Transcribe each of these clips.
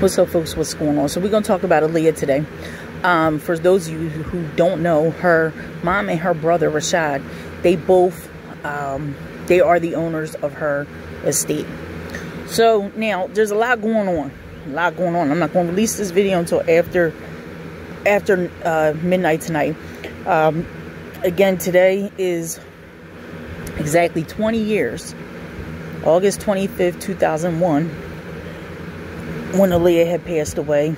What's up, folks? What's going on? So we're going to talk about Aaliyah today. For those of you who don't know, her mom and her brother Rashad, they both they are the owners of her estate. So now there's a lot going on. I'm not going to release this video until after midnight tonight. Again, today is exactly 20 years, August 25th, 2001, when Aaliyah had passed away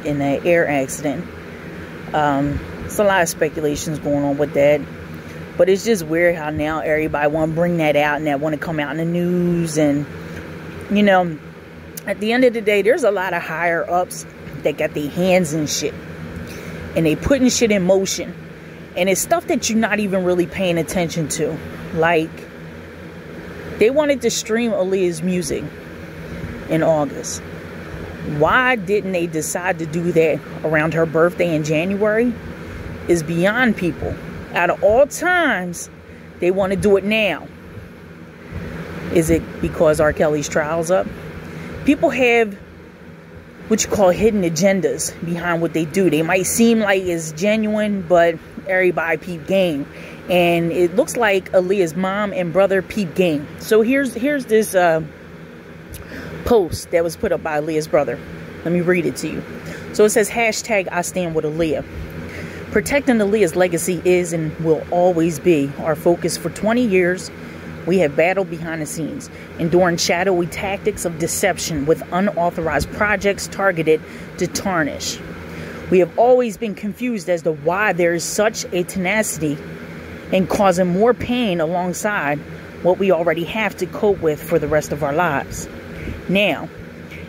in an air accident. There's a lot of speculations going on with that, but it's just weird how now everybody want to bring that out and that want to come out in the news. And you know, at the end of the day, there's a lot of higher ups that got their hands in shit and they putting shit in motion, and it's stuff that you're not even really paying attention to. Like, they wanted to stream Aaliyah's music in August. Why didn't they decide to do that around her birthday in January is beyond people. Out of all times, they want to do it now. Is it because R. Kelly's trial's up? People have what you call hidden agendas behind what they do. They might seem like it's genuine, but everybody peep game. And it looks like Aaliyah's mom and brother peep game. So here's this post that was put up by Aaliyah's brother. Let me read it to you. So it says, hashtag I stand with Aaliyah. Protecting Aaliyah's legacy is and will always be our focus. For 20 years, we have battled behind the scenes, enduring shadowy tactics of deception with unauthorized projects targeted to tarnish. We have always been confused as to why there is such a tenacity and causing more pain alongside what we already have to cope with for the rest of our lives. Now,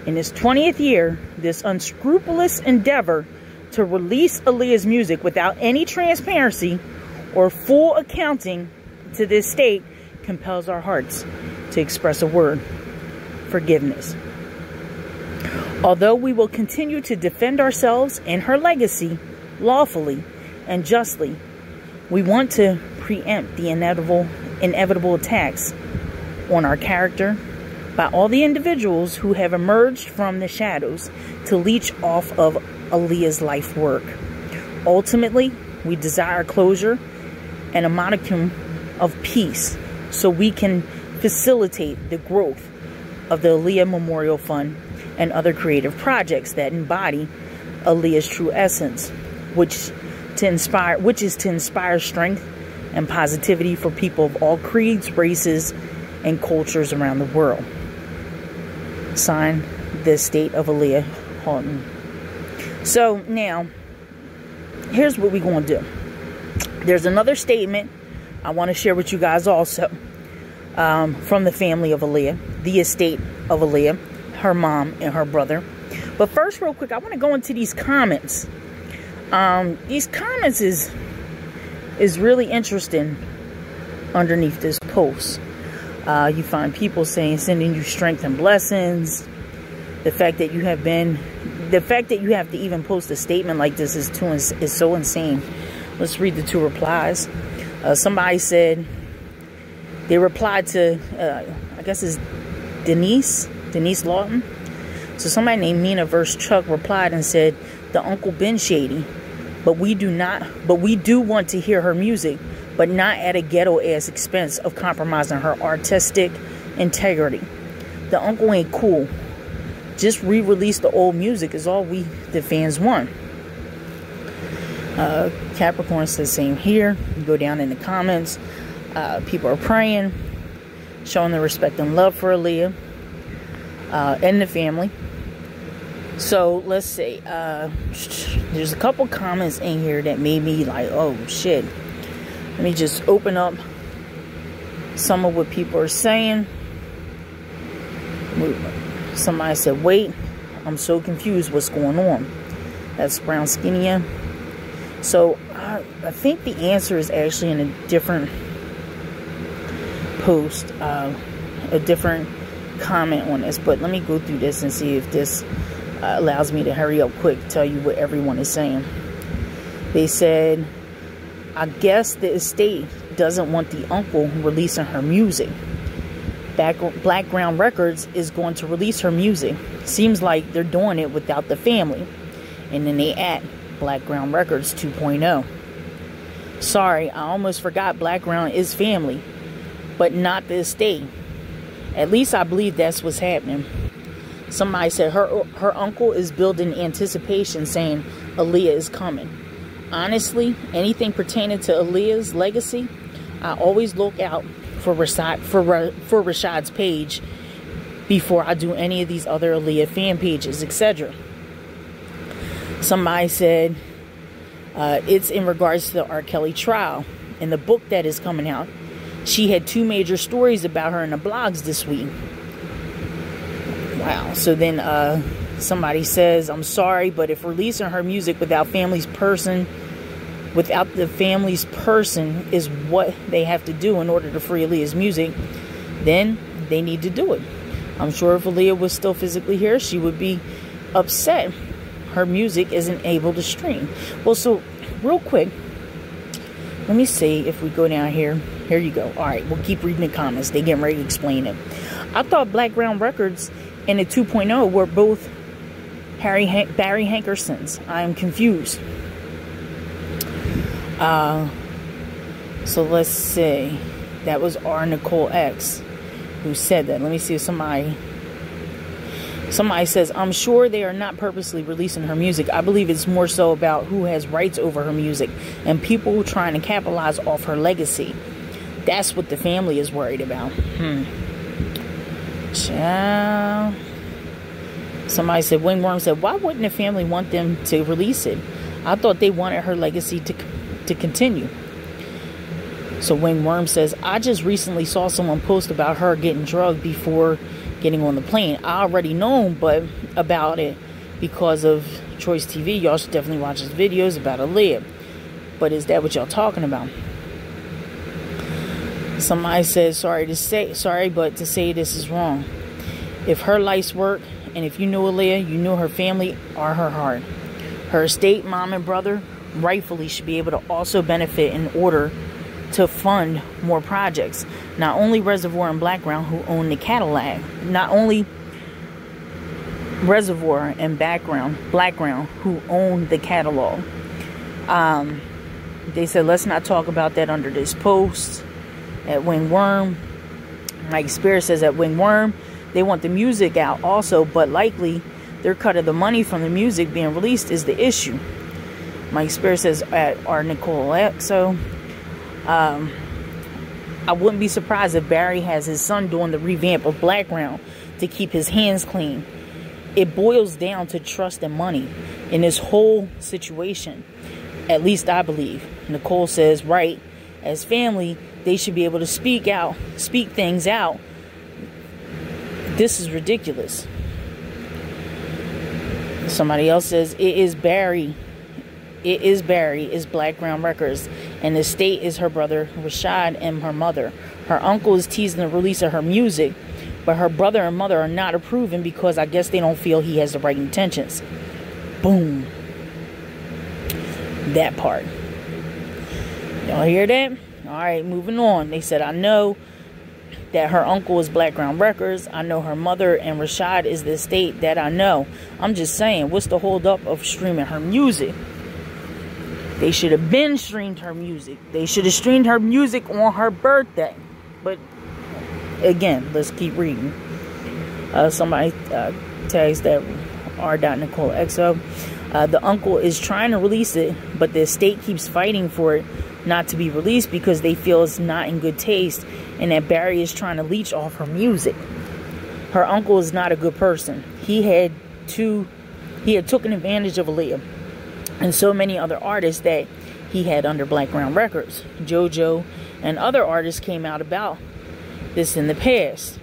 in this 20th year, this unscrupulous endeavor to release Aaliyah's music without any transparency or full accounting to this state compels our hearts to express a word: forgiveness. Although we will continue to defend ourselves and her legacy lawfully and justly, we want to preempt the inevitable attacks on our character by all the individuals who have emerged from the shadows to leech off of Aaliyah's life work. Ultimately, we desire closure and a modicum of peace so we can facilitate the growth of the Aaliyah Memorial Fund and other creative projects that embody Aaliyah's true essence, which is to inspire strength and positivity for people of all creeds, races, and cultures around the world. Signed, the estate of Aaliyah Houghton. So now, here's what we're going to do. There's another statement I want to share with you guys also, from the family of Aaliyah, the estate of Aaliyah, her mom and her brother. But first, real quick, I want to go into these comments. These comments is really interesting underneath this post. You find people saying, sending you strength and blessings. The fact that you have to even post a statement like this is so insane. Let's read the two replies. Somebody said, they replied to, I guess it's Denise Lawton. So somebody named Mina vs. Chuck replied and said, the Uncle Ben shady, but we do want to hear her music, but not at a ghetto ass expense of compromising her artistic integrity. The uncle ain't cool. Just re-release the old music is all we, the fans, want. Capricorn says same here. You go down in the comments. People are praying, showing their respect and love for Aaliyah and the family. So let's see. There's a couple comments in here that made me like, oh shit. Let me just open up some of what people are saying. Somebody said, wait, I'm so confused. What's going on? That's Brown Skinnier. So I think the answer is actually in a different post, a different comment on this. But let me go through this and see if this allows me to hurry up quick, tell you what everyone is saying. They said, I guess the estate doesn't want the uncle releasing her music. Blackground Records is going to release her music. Seems like they're doing it without the family. And then they add Blackground Records 2.0. Sorry, I almost forgot Blackground is family, but not the estate. At least I believe that's what's happening. Somebody said her uncle is building anticipation, saying Aaliyah is coming. Honestly, anything pertaining to Aaliyah's legacy, I always look out for Rashad's page before I do any of these other Aaliyah fan pages, etc. Somebody said it's in regards to the R. Kelly trial. In the book that is coming out, she had 2 major stories about her in the blogs this week. Wow. So then somebody says, I'm sorry, but if releasing her music without the family's person is what they have to do in order to free Aaliyah's music, then they need to do it. I'm sure if Aaliyah was still physically here, she would be upset her music isn't able to stream. Well, so real quick, let me see if we go down here. Here you go. All right, we'll keep reading the comments. They getting ready to explain it. I thought Blackground Records and the 2.0 were both Barry Hankersons. I am confused. So let's see. That was R. Nicole X who said that. Let me see if somebody says, I'm sure they are not purposely releasing her music. I believe it's more so about who has rights over her music and people trying to capitalize off her legacy. That's what the family is worried about. Child. Somebody said, Wingworm said, why wouldn't the family want them to release it? I thought they wanted her legacy to continue. So Wingworm says, I just recently saw someone post about her getting drugged before getting on the plane. I already known about it because of Choice TV. Y'all should definitely watch his videos about Aaliyah. But is that what y'all talking about? Somebody says, sorry, but to say this is wrong. If her life's work, and if you knew Aaliyah, you knew her family or her heart. Her estate, mom and brother, rightfully should be able to also benefit in order to fund more projects. Not only Reservoir and Blackground, who own the Cadillac. Not only Reservoir and Blackground, who own the catalog. They said, let's not talk about that under this post. At Wingworm, Mike Spears says at Wingworm, they want the music out also, but likely their cut of the money from the music being released is the issue. Mike Spears says at R. Nicole X. So I wouldn't be surprised if Barry has his son doing the revamp of Blackground to keep his hands clean. It boils down to trust and money in this whole situation. At least I believe. Nicole says, right, as family, they should be able to speak things out. This is ridiculous. Somebody else says, it is Barry. It's Blackground Records. And the state is her brother, Rashad, and her mother. Her uncle is teasing the release of her music, but her brother and mother are not approving because I guess they don't feel he has the right intentions. Boom. That part. Y'all hear that? Alright, moving on. They said, I know that her uncle is Blackground Records. I know her mother and Rashad is the estate. That I know. I'm just saying, what's the hold up of streaming her music? They should have been streamed her music. They should have streamed her music on her birthday. But, again, let's keep reading. Somebody tags that R.NicoleXO. The uncle is trying to release it, but the estate keeps fighting for it not to be released because they feel it's not in good taste and that Barry is trying to leech off her music. Her uncle is not a good person. He had taken advantage of Aaliyah and so many other artists that he had under Blackground Records. JoJo and other artists came out about this in the past.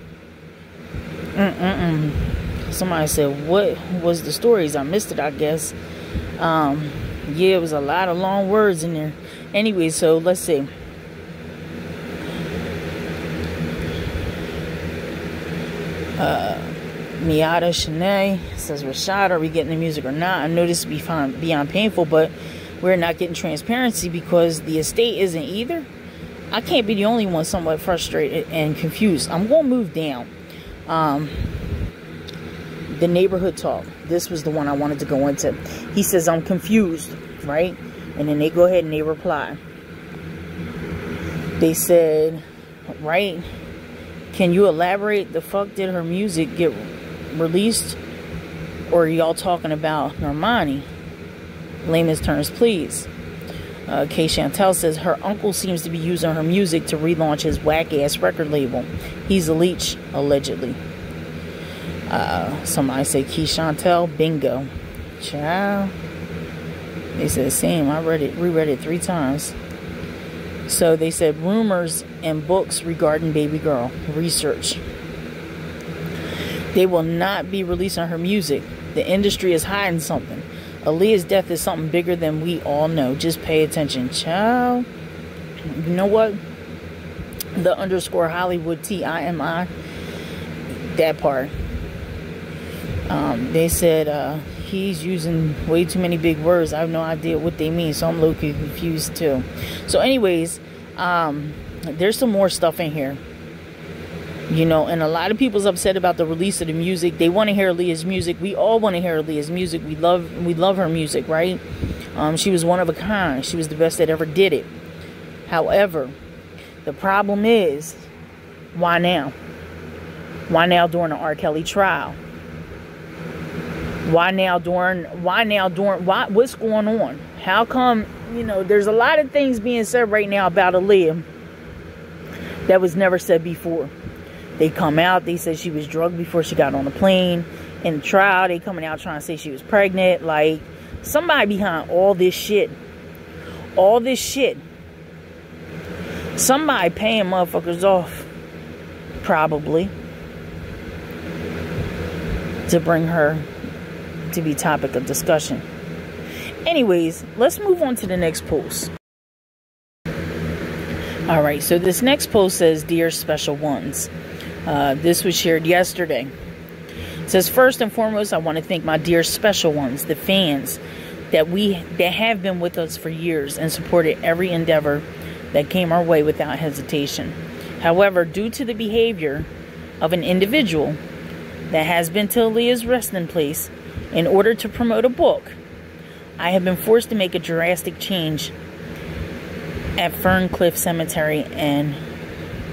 Somebody said, what was the stories? I missed it, I guess. Yeah, it was a lot of long words in there. Anyway, so let's see. Miata Shanae says, Rashad, are we getting the music or not? I know this would be beyond painful, but we're not getting transparency because the estate isn't either. I can't be the only one somewhat frustrated and confused. I'm going to move down. The neighborhood talk. This was the one I wanted to go into. He says, I'm confused, right? And then they go ahead and they reply. They said, right? Can you elaborate? The fuck did her music get released? Or are y'all talking about Normani? Layman's terms, please. K. Chantel says her uncle seems to be using her music to relaunch his whack-ass record label. He's a leech, allegedly. Somebody say Key Chantel, bingo. Child. They said same. I reread it 3 times. So they said rumors and books regarding baby girl. Research. They will not be releasing her music. The industry is hiding something. Aaliyah's death is something bigger than we all know. Just pay attention. Child. You know what? The _ Hollywood TIMI. That part. They said he's using way too many big words. I have no idea what they mean, so I'm low-key confused too. So anyways, there's some more stuff in here. You know, and a lot of people's upset about the release of the music. They want to hear Aaliyah's music. We all want to hear Aaliyah's music. We love her music, right? She was one of a kind. She was the best that ever did it. However, the problem is, why now? Why now during the R. Kelly trial? What's going on? How come, you know, there's a lot of things being said right now about Aaliyah that was never said before. They come out, they said she was drugged before she got on the plane. In the trial, they coming out trying to say she was pregnant. Like, somebody behind all this shit. All this shit. Somebody paying motherfuckers off. Probably. To bring her to be topic of discussion. Anyways, let's move on to the next post. Alright, so this next post says, Dear Special Ones. This was shared yesterday. It says, first and foremost, I want to thank my dear special ones, the fans that have been with us for years and supported every endeavor that came our way without hesitation. However, due to the behavior of an individual that has been to Aaliyah's resting place in order to promote a book, I have been forced to make a drastic change at Ferncliff Cemetery and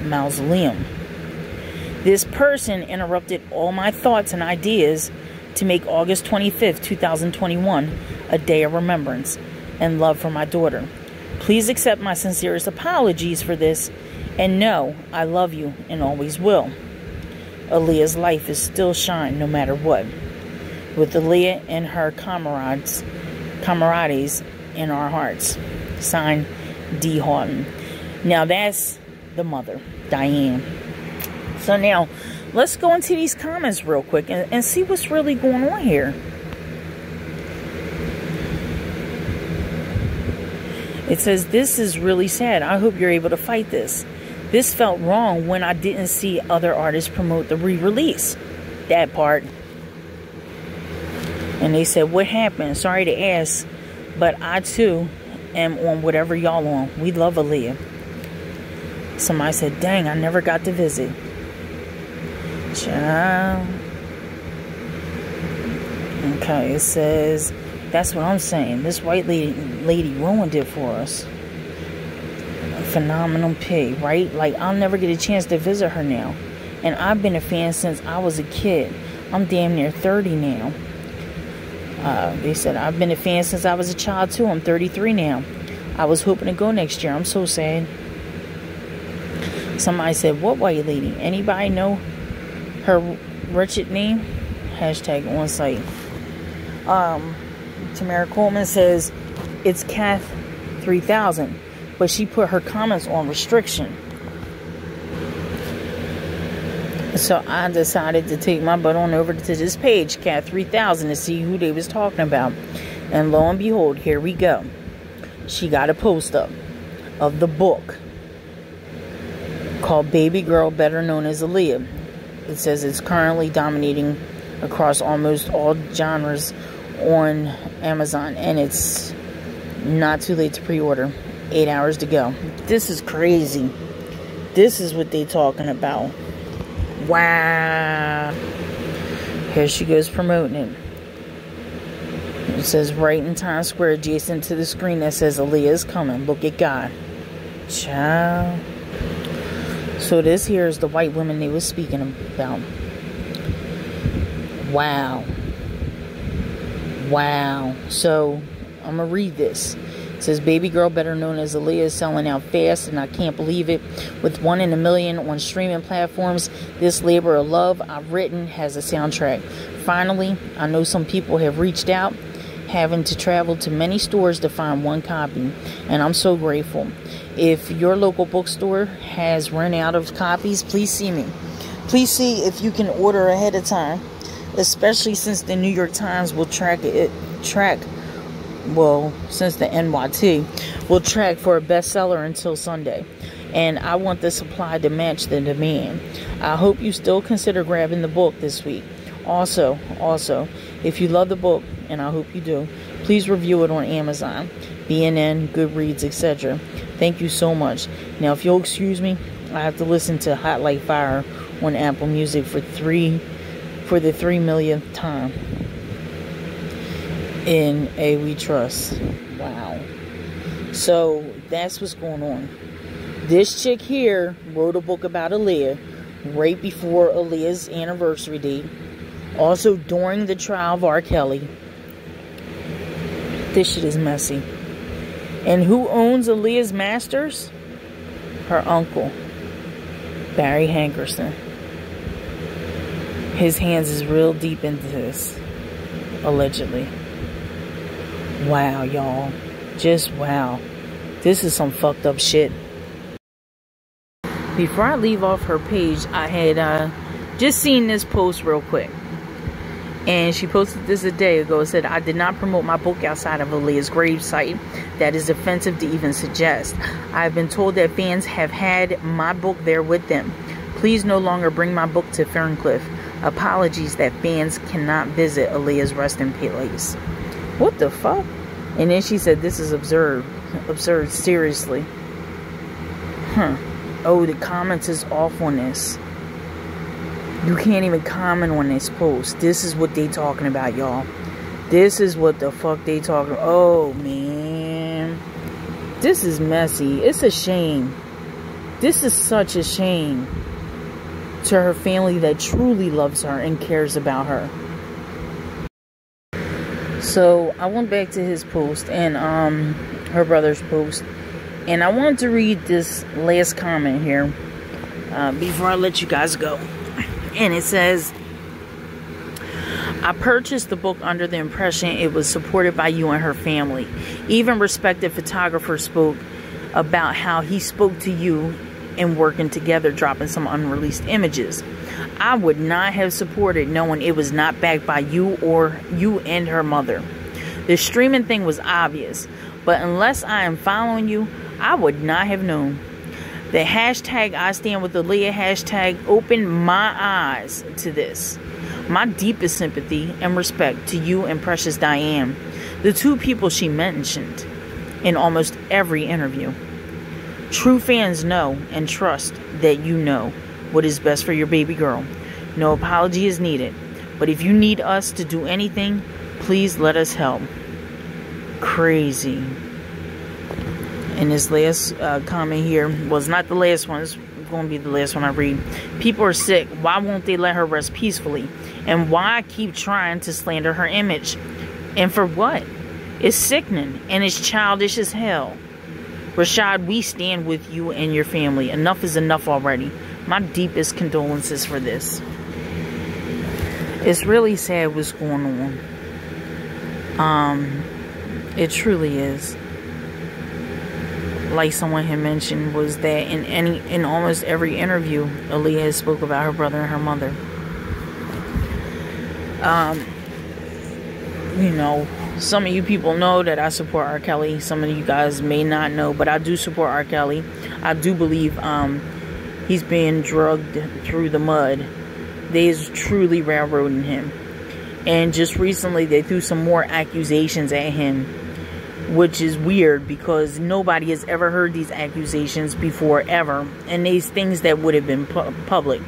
Mausoleum. This person interrupted all my thoughts and ideas to make August 25th, 2021 a day of remembrance and love for my daughter. Please accept my sincerest apologies for this, and know I love you and always will. Aaliyah's life is still shine no matter what, with Aaliyah and her camaraderies in our hearts. Signed, D. Houghton. Now that's the mother, Diane. So now, let's go into these comments real quick and see what's really going on here. It says, this is really sad. I hope you're able to fight this. This felt wrong when I didn't see other artists promote the re-release. That part. And they said, what happened? Sorry to ask, but I too am on whatever y'all on. We love Aaliyah. Somebody said, dang, I never got to visit. Child. Okay, it says, that's what I'm saying. This white lady ruined it for us. A phenomenal pig, right? Like, I'll never get a chance to visit her now. And I've been a fan since I was a kid. I'm damn near 30 now. They said, I've been a fan since I was a child too. I'm 33 now. I was hoping to go next year. I'm so sad. Somebody said, what white lady? Anybody know her wretched name? Hashtag on site. Tamara Coleman says, it's Kath 3000. But she put her comments on restriction. So I decided to take my butt on over to this page, Cat 3000, to see who they was talking about. And lo and behold, here we go. She got a post up of the book called Baby Girl, better known as Aaliyah. It says it's currently dominating across almost all genres on Amazon, and it's not too late to pre-order. 8 hours to go. This is crazy. This is what they talking about. Wow. Here she goes promoting it. It says right in Times Square, adjacent to the screen that says Aaliyah is coming. Look at God. Child. So this here is the white woman they were speaking about. Wow. Wow. So I'm going to read this. It says, baby girl, better known as Aaliyah, is selling out fast, and I can't believe it. With 1 in a million on streaming platforms, this labor of love I've written has a soundtrack. Finally, I know some people have reached out, having to travel to many stores to find one copy, and I'm so grateful. If your local bookstore has run out of copies, please see me. Please see if you can order ahead of time, especially since the New York Times will since the NYT will track for a bestseller until Sunday, and I want the supply to match the demand. I hope you still consider grabbing the book this week. Also, if you love the book, and I hope you do, please review it on Amazon, BNN, Goodreads, etc. Thank you so much. Now, if you'll excuse me, I have to listen to Hot Like Fire on Apple Music for the 3 millionth time. In A We Trust. Wow. So that's what's going on. This chick here wrote a book about Aaliyah right before Aaliyah's anniversary date. Also during the trial of R. Kelly. This shit is messy. And who owns Aaliyah's masters? Her uncle, Barry Hankerson. His hands is real deep into this. Allegedly. Wow, y'all. Just wow. This is some fucked up shit. Before I leave off her page, I had just seen this post real quick. And she posted this a day ago. It said, I did not promote my book outside of Aaliyah's gravesite. That is offensive to even suggest. I have been told that fans have had my book there with them. Please no longer bring my book to Ferncliff. Apologies that fans cannot visit Aaliyah's resting place. What the fuck? And then she said, this is absurd. Absurd, seriously. Oh, the comments is off on this. You can't even comment on this post. This is what they talking about, y'all. This is what the fuck they talking about. Oh, man. This is messy. It's a shame. This is such a shame to her family that truly loves her and cares about her. So I went back to his post and her brother's post, and I wanted to read this last comment here before I let you guys go. And it says, I purchased the book under the impression it was supported by you and her family. Even respected photographers spoke about how he spoke to you and working together, dropping some unreleased images. I would not have supported knowing it was not backed by you or you and her mother. The streaming thing was obvious, but unless I am following you, I would not have known. The hashtag I stand with Aaliyah hashtag opened my eyes to this. My deepest sympathy and respect to you and Precious Diane, the two people she mentioned in almost every interview. True fans know and trust that you know what is best for your baby girl. No apology is needed. But if you need us to do anything, please let us help. Crazy. And this last comment here was not the last one. It's going to be the last one I read. People are sick. Why won't they let her rest peacefully? And why keep trying to slander her image? And for what? It's sickening and it's childish as hell. Rashad, we stand with you and your family. Enough is enough already. My deepest condolences for this. It's really sad what's going on. It truly is. Like someone had mentioned, was that in almost every interview, Aaliyah spoke about her brother and her mother. You know, some of you people know that I support R. Kelly. Some of you guys may not know, but I do support R. Kelly. I do believe he's being drugged through the mud. They is truly railroading him. And just recently, they threw some more accusations at him which is weird because nobody has ever heard these accusations before, ever. And these things that would have been public.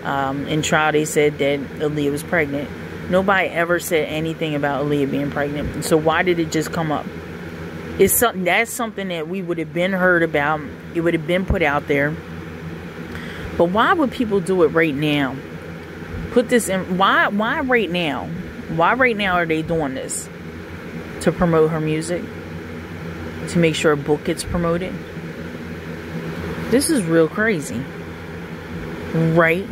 In trial, they said that Aaliyah was pregnant. Nobody ever said anything about Aaliyah being pregnant. So why did it just come up? It's something that's something that we would have been heard about. It would have been put out there. But why would people do it right now? Put this in. Why right now? Why right now are they doing this? To promote her music? To make sure a book gets promoted? This is real crazy. Right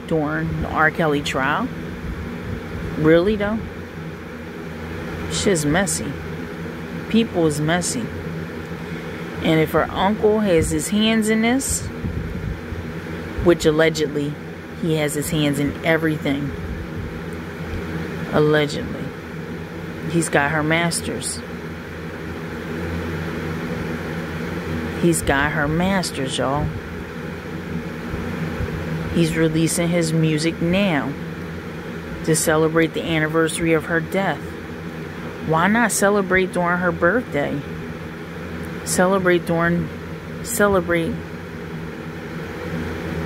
during the R. Kelly trial? Really though? Shit's messy. People is messy. And if her uncle has his hands in this, which allegedly he has his hands in everything. Allegedly. He's got her masters. He's got her masters, y'all. He's releasing his music now to celebrate the anniversary of her death. Why not celebrate during her birthday? Celebrate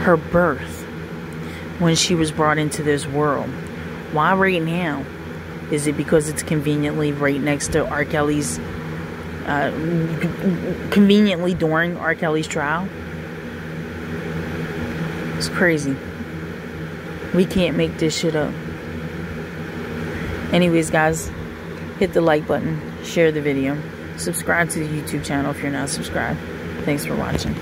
her birth when she was brought into this world. Why right now? Is it because it's conveniently right next to R. Kelly's, conveniently during R. Kelly's trial? It's crazy. We can't make this shit up. Anyways, guys, hit the like button, share the video, subscribe to the YouTube channel if you're not subscribed. Thanks for watching.